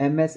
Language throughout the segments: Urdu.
MS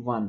1।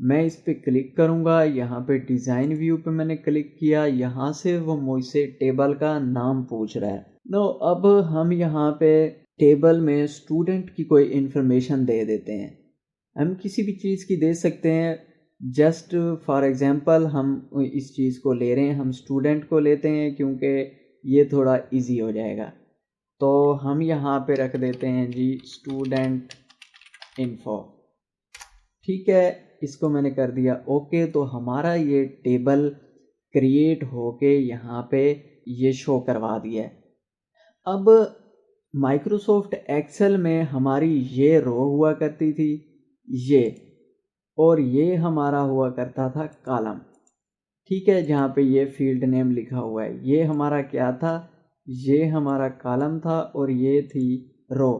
میں اس پہ کلک کروں گا، یہاں پہ ڈیزائن ویو پہ میں نے کلک کیا، یہاں سے وہ مجھ سے ٹیبل کا نام پوچھ رہا ہے۔ نو اب ہم یہاں پہ ٹیبل میں اسٹوڈنٹ کی کوئی انفارمیشن دے دیتے ہیں، ہم کسی بھی چیز کی دے سکتے ہیں، جسٹ فار ایگزامپل ہم اس چیز کو لے رہے ہیں، ہم اسٹوڈنٹ کو لیتے ہیں کیونکہ یہ تھوڑا ایزی ہو جائے گا، تو ہم یہاں پہ رکھ دیتے ہیں جی اسٹوڈنٹ انفو، ٹھیک ہے، اس کو میں نے کر دیا اوکے، تو ہمارا یہ ٹیبل کریٹ ہو کے یہاں پہ یہ شو کروا دیا ہے۔ اب مائکروسافٹ ایکسل میں ہماری یہ رو ہوا کرتی تھی یہ، اور یہ ہمارا ہوا کرتا تھا کالم، ٹھیک ہے، جہاں پہ یہ فیلڈ نیم لکھا ہوا ہے، یہ ہمارا کیا تھا، یہ ہمارا کالم تھا اور یہ تھی رو۔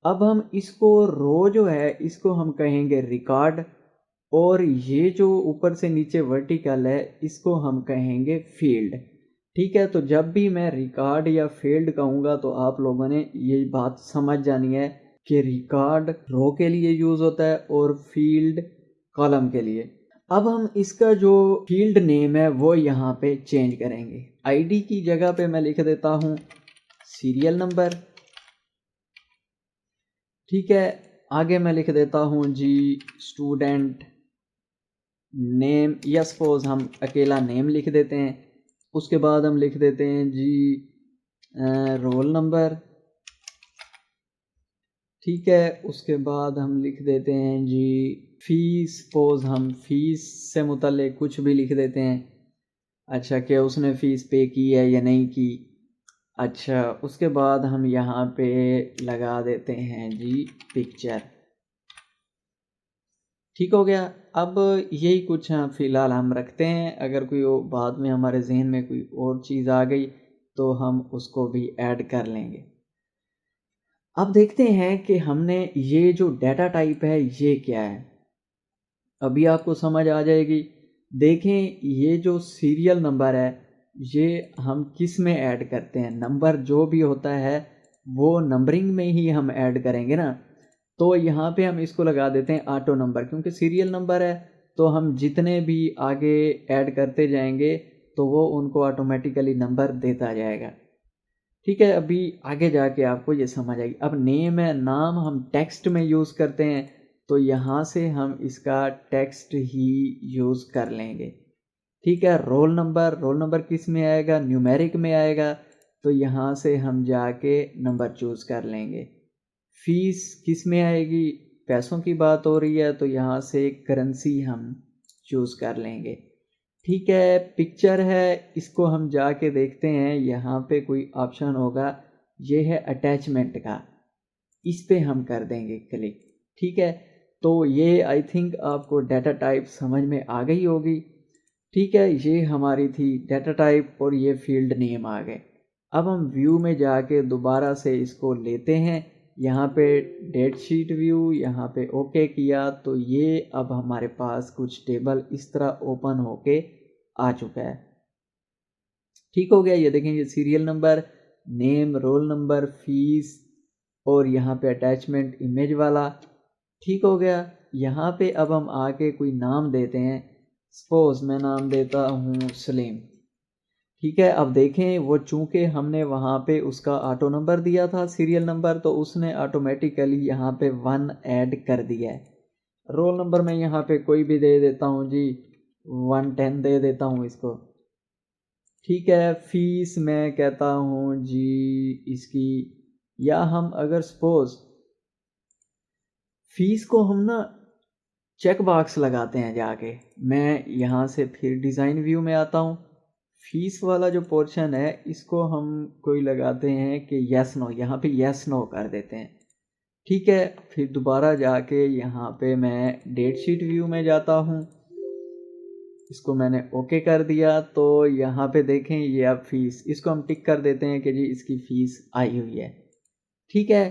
اب ہم اس کو رو جو ہے اس کو ہم کہیں گے ریکارڈ، اور یہ جو اوپر سے نیچے ورٹیکل ہے اس کو ہم کہیں گے فیلڈ، ٹھیک ہے۔ تو جب بھی میں ریکارڈ یا فیلڈ کہوں گا تو آپ لوگوں نے یہ بات سمجھ جانی ہے کہ ریکارڈ رو کے لیے یوز ہوتا ہے اور فیلڈ کالم کے لیے۔ اب ہم اس کا جو فیلڈ نیم ہے وہ یہاں پہ چینج کریں گے، آئی ڈی کی جگہ پہ میں لکھ دیتا ہوں سیریل نمبر، ٹھیک ہے، آگے میں لکھ دیتا ہوں جی اسٹوڈنٹ نیم، یا سپوز ہم اکیلا نیم لکھ دیتے ہیں، اس کے بعد ہم لکھ دیتے ہیں جی رول نمبر، ٹھیک ہے، اس کے بعد ہم لکھ دیتے ہیں جی فیس، سپوز ہم فیس سے متعلق کچھ بھی لکھ دیتے ہیں، اچھا کہ اس نے فیس پے کی ہے یا نہیں کی، اچھا اس کے بعد ہم یہاں پہ لگا دیتے ہیں جی پکچر، ٹھیک ہو گیا۔ اب یہی کچھ فی الحال ہم رکھتے ہیں، اگر کوئی بعد میں ہمارے ذہن میں کوئی اور چیز آ گئی تو ہم اس کو بھی ایڈ کر لیں گے۔ اب دیکھتے ہیں کہ ہم نے یہ جو ڈیٹا ٹائپ ہے یہ کیا ہے، ابھی آپ کو سمجھ آ جائے گی۔ دیکھیں یہ جو سیریل نمبر ہے یہ ہم کس میں ایڈ کرتے ہیں، نمبر جو بھی ہوتا ہے وہ نمبرنگ میں ہی ہم ایڈ کریں گے نا، تو یہاں پہ ہم اس کو لگا دیتے ہیں آٹو نمبر، کیونکہ سیریل نمبر ہے تو ہم جتنے بھی آگے ایڈ کرتے جائیں گے تو وہ ان کو آٹومیٹیکلی نمبر دیتا جائے گا، ٹھیک ہے۔ ابھی آگے جا کے آپ کو یہ سمجھ آئے گی۔ اب نیم ہے، نام ہم ٹیکسٹ میں یوز کرتے ہیں تو یہاں سے ہم اس کا ٹیکسٹ ہی یوز کر لیں گے، ٹھیک ہے۔ رول نمبر کس میں آئے گا، نیومیرک میں آئے گا، تو یہاں سے ہم جا کے نمبر چوز کر لیں گے۔ فیس کس میں آئے گی، پیسوں کی بات ہو رہی ہے تو یہاں سے کرنسی ہم چوز کر لیں گے، ٹھیک ہے۔ پکچر ہے، اس کو ہم جا کے دیکھتے ہیں، یہاں پہ کوئی آپشن ہوگا، یہ ہے اٹیچمنٹ کا، اس پہ ہم کر دیں گے کلک، ٹھیک ہے۔ تو یہ آئی تھنک آپ کو ڈیٹا ٹائپ سمجھ میں آ گئی ہوگی، ٹھیک ہے۔ یہ ہماری تھی ڈیٹا ٹائپ اور یہ فیلڈ نیم آ گئے۔ اب ہم ویو میں جا کے دوبارہ سے اس کو لیتے ہیں، یہاں پہ ڈیٹ شیٹ ویو، یہاں پہ اوکے کیا تو یہ اب ہمارے پاس کچھ ٹیبل اس طرح اوپن ہو کے آ چکا ہے، ٹھیک ہو گیا۔ یہ دیکھیں یہ سیریل نمبر، نیم، رول نمبر، فیس اور یہاں پہ اٹیچمنٹ امیج والا، ٹھیک ہو گیا۔ یہاں پہ اب ہم آ کے کوئی نام دیتے ہیں، سپوز میں نام دیتا ہوں سلیم، ٹھیک ہے۔ اب دیکھیں وہ چونکہ ہم نے وہاں پہ اس کا آٹو نمبر دیا تھا سیریل نمبر، تو اس نے آٹومیٹیکلی یہاں پہ 1 ایڈ کر دیا ہے۔ رول نمبر میں یہاں پہ کوئی بھی دے دیتا ہوں جی 110 دے دیتا ہوں اس کو، ٹھیک ہے۔ فیس میں کہتا ہوں جی اس کی، یا ہم اگر سپوز فیس کو ہم نا چیک باکس لگاتے ہیں جا کے، میں یہاں سے پھر ڈیزائن ویو میں آتا ہوں، فیس والا جو پورشن ہے اس کو ہم کوئی لگاتے ہیں کہ یس نو، یہاں پہ یس نو کر دیتے ہیں، ٹھیک ہے۔ پھر دوبارہ جا کے یہاں پہ میں ڈیٹ شیٹ ویو میں جاتا ہوں، اس کو میں نے اوکے کر دیا، تو یہاں پہ دیکھیں یہ اب فیس، اس کو ہم ٹک کر دیتے ہیں کہ جی اس کی فیس آئی ہوئی ہے، ٹھیک ہے۔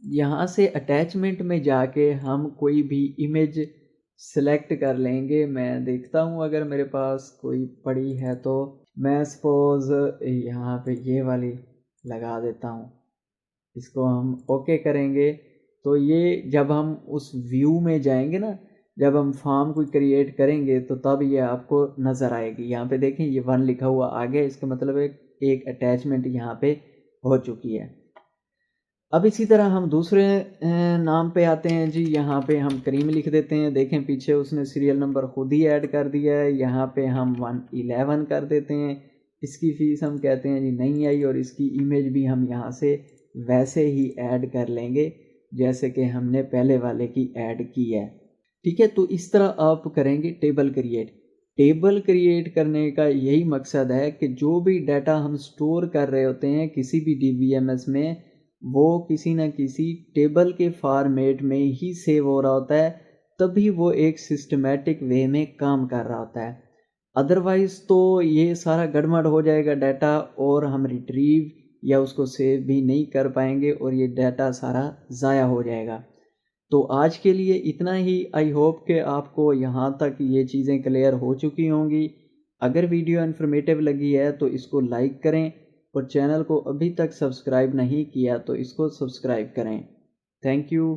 یہاں سے اٹیچمنٹ میں جا کے ہم کوئی بھی امیج سلیکٹ کر لیں گے، میں دیکھتا ہوں اگر میرے پاس کوئی پڑی ہے تو میں سپوز یہاں پہ یہ والی لگا دیتا ہوں، اس کو ہم اوکے کریں گے، تو یہ جب ہم اس ویو میں جائیں گے نا، جب ہم فارم کوئی کریٹ کریں گے تو تب یہ آپ کو نظر آئے گی. یہاں پہ دیکھیں یہ 1 لکھا ہوا آ گیا، اس کا مطلب ہے ایک اٹیچمنٹ یہاں پہ ہو چکی ہے. اب اسی طرح ہم دوسرے نام پہ آتے ہیں جی. یہاں پہ ہم کریم لکھ دیتے ہیں. دیکھیں پیچھے اس نے سیریل نمبر خود ہی ایڈ کر دیا ہے. یہاں پہ ہم 111 کر دیتے ہیں. اس کی فیس ہم کہتے ہیں جی نہیں آئی، اور اس کی ایمیج بھی ہم یہاں سے ویسے ہی ایڈ کر لیں گے جیسے کہ ہم نے پہلے والے کی ایڈ کی ہے. ٹھیک ہے، تو اس طرح آپ کریں گے ٹیبل کریٹ. ٹیبل کریٹ کرنے کا یہی مقصد ہے کہ جو بھی ڈیٹا ہم سٹور کر رہے ہوتے ہیں کسی بھی DBMS میں، وہ کسی نہ کسی ٹیبل کے فارمیٹ میں ہی سیو ہو رہا ہوتا ہے، تبھی وہ ایک سسٹمیٹک وے میں کام کر رہا ہوتا ہے. ادروائز تو یہ سارا گڑبڑ ہو جائے گا ڈیٹا، اور ہم ریٹریو یا اس کو سیو بھی نہیں کر پائیں گے، اور یہ ڈیٹا سارا ضائع ہو جائے گا. تو آج کے لیے اتنا ہی. آئی ہوپ کہ آپ کو یہاں تک یہ چیزیں کلیئر ہو چکی ہوں گی. اگر ویڈیو انفارمیٹیو لگی ہے تو اس کو لائک کریں، اور چینل کو ابھی تک سبسکرائب نہیں کیا تو اس کو سبسکرائب کریں. Thank you.